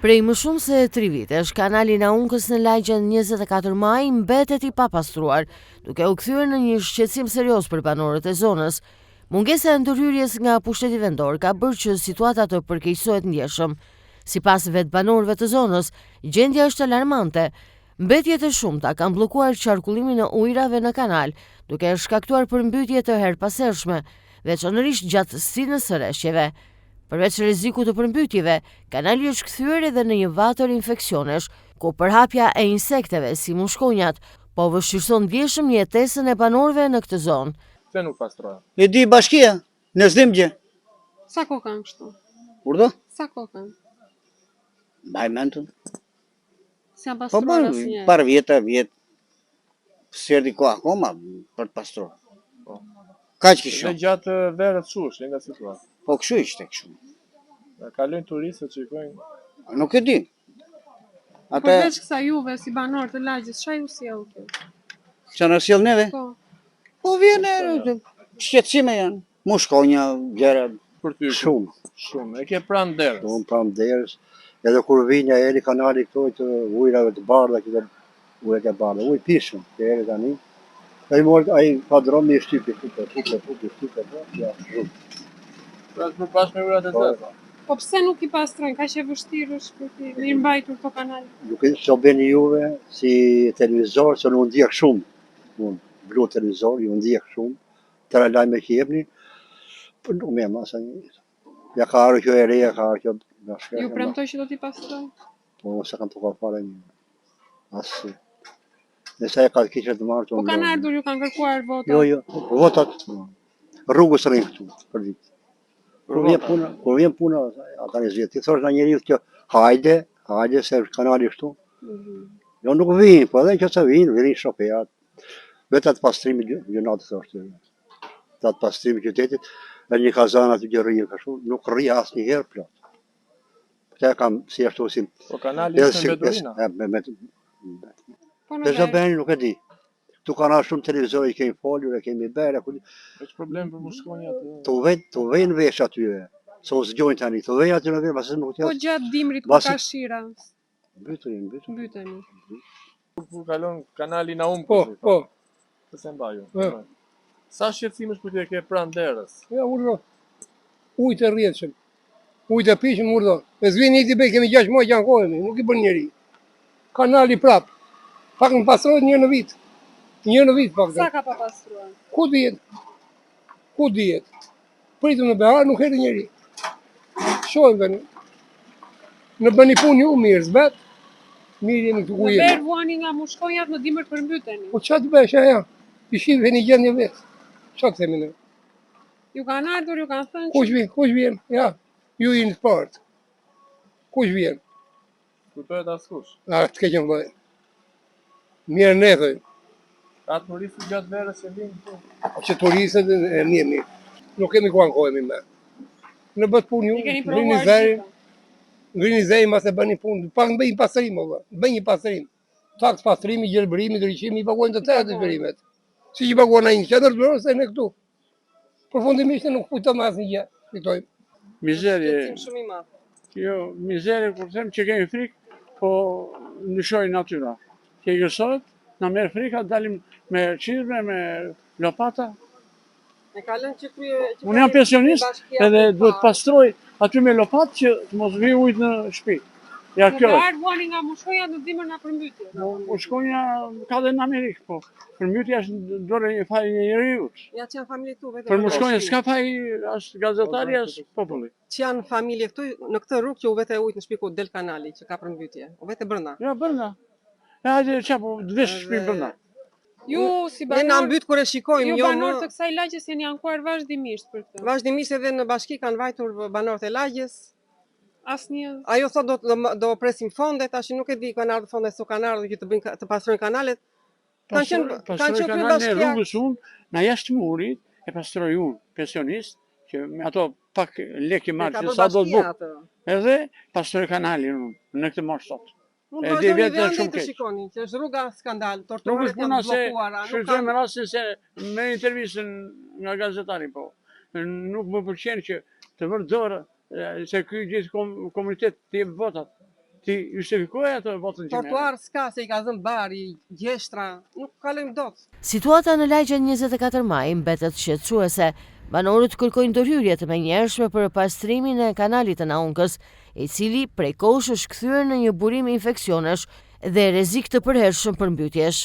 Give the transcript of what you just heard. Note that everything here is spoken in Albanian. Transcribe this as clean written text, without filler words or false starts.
Prej më shumë se 3 vitesh, kanali Naunkës në lagjen 24 maj mbetet i papastruar, duke u kthyer në një shqetësim serioz për banorët e zonës. Mungesa e ndërhyrjes nga pushteti vendor ka bërë që situata të përkeqësohet ndjeshëm. Sipas vetë banorëve të zonës, gjendja është alarmante. Mbetjet e shumta kanë bllokuar qarkullimin e ujrave në kanal, duke shkaktuar përmbytje të herpasershme, veçanërisht gjatë stinës së rreshjeve. Përveç rrezikut të përmbytjeve, kanali është kthyer edhe në një vatër infeksionesh, ku përhapja e insekteve si mushkonjat po vështirëson ndjeshëm jetesën e banorëve në këtë zonë. Pse nuk pastrohet? E di bashkia, në zdimgje. Sa kohë kanë kështu? Urdo? Sa kohë kanë? Baj mentën. Si janë Po pastruar bën, asnjëherë? par vjetë. Serdi ko akoma për të pastruar. Po. Kaq Dhe kishon. gjatë verës shush, nga situatë. Po kështu ishte kështu. Kalojnë turistët që shikojnë. Nuk e di. Ata Përveç kësaj juve si banor të lagjes, çfarë ju sjell këtu? që na sjell neve? Po. Po vjen shqetësime janë. Mushkonja, gjëra Për ty shumë. shumë. E ke pranë derës. Unë pram derës. Edhe kur vinja eri kanali këto të ujrave të bardha, këto ujrat e bardha, ujë pishëm, që eri tani. Ai ka dromi i shtypi, shtype, ja, shumë. Pra të përbash me ujrat e zeza. Po pse nuk i pastrojnë? Kaq e vështirë është për të mirëmbajtur këto kanale. Nuk e që beni juve si televizor, se unë ndjek shumë. Unë blu televizor, ju ndjek shumë. Tëra lajme që jepni, për nuk me masa një. Ja ka arë kjo e reja, ka arë kjo nga shkërë. Ju premtoj që do t'i pastrojnë? Po, se kanë të ka fare një. Asë. Nësa e ka kishët të marë të Po kanë ardhur, ju kanë kërkuar vota? Jo, votat. Rrugës rrinë këtu, për ditë. Kur vjen puna, ata një zhjetë. Ti thosh nga njeriu që hajde se kanali kështu. Jo nuk vinë, po edhe që se vinë shoferat. Vetë atë pastrimi gjunatë thoshtë. Atë pastrimi qytetit, dhe një kazan aty që rrinë kështu, nuk rri asë një herë plot. Këta kam si ashtu si... Po kanali ishte me bedurina. Po në Bezo verë. beni nuk e di. Tu kanë shumë televizor i kemi folur, e kemi bërë, Është problem për mushkonjat. tu vejnë vesh aty, se u zgjojnë tani, tu vejnë aty në vesh, pasë nuk Po t'jas. gjatë dimrit ku ka shira, Bytërin. mbyteni. Kur kalon kanali Naum. Po. Pse mbaju? Sa shqetësim është për të ke pranë derës? Ja, urdo. Ujtë e rrjetëshëm. Ujtë e pishëm, urdo. E zvini i t'i bej, kemi 6 muaj që ankohemi, nuk i bën njeri. Kanali prap. Pak në pastrojt një në vit. Një në vit pak. Sa ka pa pastruar? Ku dihet? Pritëm në behar, nuk herë njeri. Shojmë dhe në bëni punë ju mirë, zbet. Mirë jemi këtu ku Në jemi. verë vuani nga mushkonjat në dimër përmbyteni. Po qa të bësh, ja. I shqive një gjendje vetë. Qa të themi në? Ju kanë ardhur, ju kanë thënë Kush vjen? Ja. Ju i në partë. Kush vjen? Kujtohet askush. A, të keqen vëllai. Mirë ne thoj. Ka turistë gjatë verës që vinë këtu. Që turistët e mirë. Nuk kemi ku ankohemi me. Në bët punë ju, I keni ngrini provuar zeri, gjitha. ngrini zeri mas e bëni punë. Pak në bëjnë pastrim, bëjnë një pastrim. Taks pastrimi, gjelbërimi, ndryqimi, i paguajnë të tërë të shpërimet. Si që i paguajnë a një qëtër të bërës e në këtu. Përfundimisht nuk kujtëm asë një gjë, fitojmë. Mizeri, Shumë i madh. jo, mizeri kur them që kemi frikë, po ndryshoj natyra. Që i gësot, na merë frika, dalim me qizme, me lopata. E ka lënë që krye... Unë jam pensionist edhe duhet pastroj aty me lopat që të mos vi ujtë në shtëpi. Ja Në kjo është. verë vuani nga mushkonjat në dimër nga përmbytje. Po shkonja ka dhe në Amerikë, po. Përmbytja është dore një faj një njeriut. Ja që janë familje këtu, vetë. Për mushkonja s'ka faj as gazetari, as populli. Që janë familje këtu në këtë rrugë që u vete ujtë në shtëpi ku del kanali që ka përmbytje. U vete brenda. Ja, bërna. Ja, hajde qapo, të vesh shtëpi bërna. Ju si Ne na mbyt kur e shikojmë, ju banor të kësaj lagjes jeni ankuar vazhdimisht për këtë. Vazhdimisht edhe në bashki kanë vajtur banorët e lagjes. Asnjë. Ajo thot do presim fonde, tash nuk e di kanë ardhur fonde, s'u kanë ardhur që të bëjnë të pastrojnë kanalet. Kanë qenë Pastroj kanalin e rrugës unë, na jashtë murit, e pastroj unë, pensionist, që me ato pak lekë marrë që sa do të bukë. Edhe pastroj kanalin unë, në këtë marrë sot. Mund të vazhdoni dhe ande të shikoni, që është rruga skandal, torturat janë bllokuara. Shfrytëzojmë rastin se me intervistën nga gazetari, po. Nuk më pëlqen që të vërë dorë se ky gjithë komunitet të jep votat. ti justifikoj atë votën që merr. Trotuar s'ka se i ka dhënë bari, gjeshtra, nuk kalojmë dot. Situata në lagjen 24 maj mbetet shqetësuese. Banorët kërkojnë ndërhyrje të menjëhershme për pastrimin e kanalit të Naunkës, i cili prej kohësh është kthyer në një burim infeksionesh dhe rrezik të përhershëm për mbytjesh.